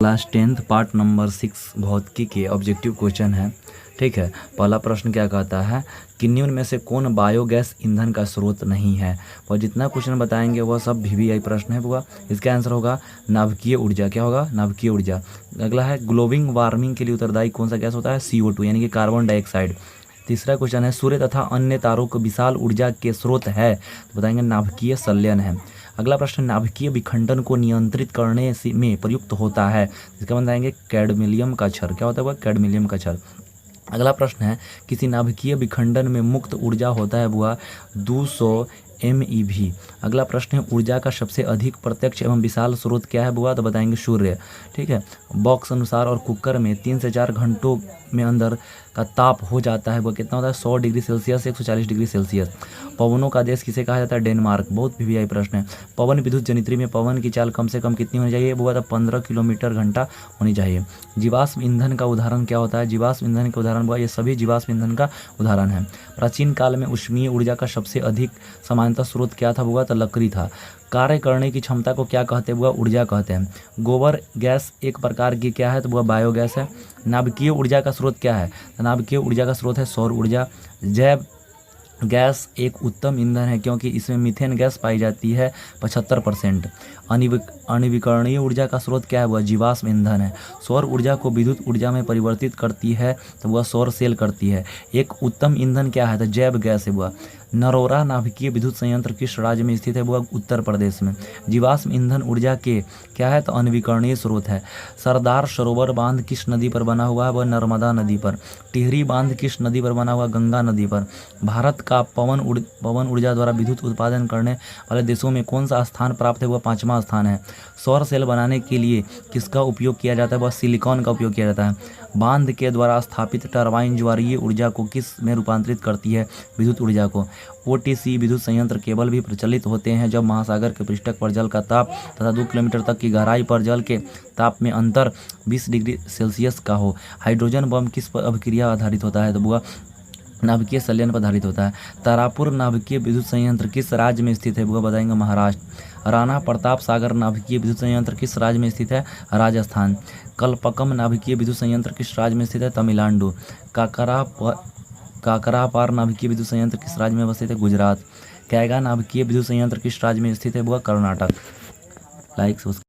Class 10th part number 6 भौतिकी के objective question है। ठीक है, पहला प्रश्न क्या कहता है कि निम्न में से कौन बायोगैस ईंधन का स्रोत नहीं है। और जितना क्वेश्चन बताएंगे वह सब VVI प्रश्न है बुआ। इसका आंसर होगा नाभिकीय ऊर्जा। क्या होगा? नाभिकीय ऊर्जा। अगला है ग्लोबल वार्मिंग के लिए उत्तरदायी कौन सा गैस होता है? CO2 यानी कि कार्बन डाइऑक्साइड। तीसरा क्वेश्चन है सूर्य तथा अन्य तारों को विशाल ऊर्जा के स्रोत है, तो बताएंगे नाभिकीय संलयन है। अगला प्रश्न नाभिकीय विखंडन को नियंत्रित करने में प्रयुक्त होता है, इसका बताएंगे कैडमिलियम का क्षार। क्या होता है? कैडमिलियम का क्षार। अगला प्रश्न है किसी नाभिकीय विखंडन में मुक्त ऊर्जा होता है बुआ 200 MeV। अगला प्रश्न है ऊर्जा का सबसे अधिक प्रत्यक्ष एवं विशाल स्रोत क्या है बुआ? तो बताएंगे सूर्य। ठीक है, बॉक्स अनुसार और कुकर में 3 से 4 घंटों में अंदर का ताप हो जाता है वो कितना होता है? 100 डिग्री सेल्सियस से 140 डिग्री सेल्सियस। पवनों का देश किसे कहा जाता है? डेनमार्क। बहुत VVI प्रश्न है। पवन विद्युत जनित्री में पवन की चाल कम से कम कितनी होनी चाहिए बुआ? तो 15 किलोमीटर घंटा होनी चाहिए। जीवाश्म ईंधन का उदाहरण क्या होता है? जीवाश्म ईंधन का उदाहरण बुआ ये सभी जीवाश्म ईंधन का उदाहरण है। प्राचीन काल में ऊष्मीय ऊर्जा का सबसे अधिक सामान्यतः स्रोत क्या था बुआ? तो लकड़ी था। कार्य करने की क्षमता को क्या कहते हैं बुआ? ऊर्जा कहते हैं। गोबर गैस एक प्रकार की क्या है? तो बुआ बायोगैस है। नाभिकीय ऊर्जा का स्रोत क्या है? तो नाभिकीय ऊर्जा का स्रोत है सौर ऊर्जा। जैव गैस एक उत्तम ईंधन है क्योंकि इसमें मीथेन गैस पाई जाती है 75%। अणुविकरणीय ऊर्जा का स्रोत क्या है? वह जीवाश्म ईंधन है। सौर ऊर्जा को विद्युत ऊर्जा में परिवर्तित करती है तो वह सौर सेल करती है। एक उत्तम ईंधन क्या है? तो जैव गैस है वह। नरोरा नाभिकीय विद्युत संयंत्र किस राज्य में स्थित है? वह उत्तर प्रदेश में। जीवाश्म ईंधन ऊर्जा के क्या है? तो अनवीकरणीय स्रोत है। सरदार सरोवर बांध किस नदी पर बना हुआ है? वह नर्मदा नदी पर। टिहरी बांध किस नदी पर बना हुआ? गंगा नदी पर। भारत का पवन ऊर्जा द्वारा विद्युत उत्पादन करने वाले देशों में कौन सा स्थान प्राप्त है? वह 5वां स्थान है। सौर सेल बनाने के लिए किसका उपयोग किया जाता है? वह सिलिकॉन का उपयोग किया जाता है। बांध के द्वारा स्थापित टरबाइन ज्वारीय ऊर्जा को किस में रूपांतरित करती है? विद्युत ऊर्जा को। OTC विद्युत संयंत्र केवल भी प्रचलित होते हैं जब महासागर के पृष्ठ पर जल का ताप तथा 2 किलोमीटर तक की गहराई पर जल के ताप में अंतर 20 डिग्री सेल्सियस का हो। हाइड्रोजन बम किस पर अभिक्रिया आधारित होता है? तो बुआ नाभिकीय संलयन पर आधारित होता है। तारापुर नाभिकीय विद्युत संयंत्र किस राज्य में स्थित है? बुआ बताएंगे महाराष्ट्र। राणा प्रताप सागर नाभिकीय विद्युत संयंत्र किस राज्य में स्थित है? राजस्थान। कलपकम नाभिकीय विद्युत संयंत्र किस राज्य में स्थित है? तमिलनाडु। काकरापार नाभिकीय विद्युत संयंत्र किस राज्य में अवस्थित है? गुजरात। कैगा नाभिकीय विद्युत संयंत्र किस राज्य में स्थित है? बुआ कर्नाटक। लाइक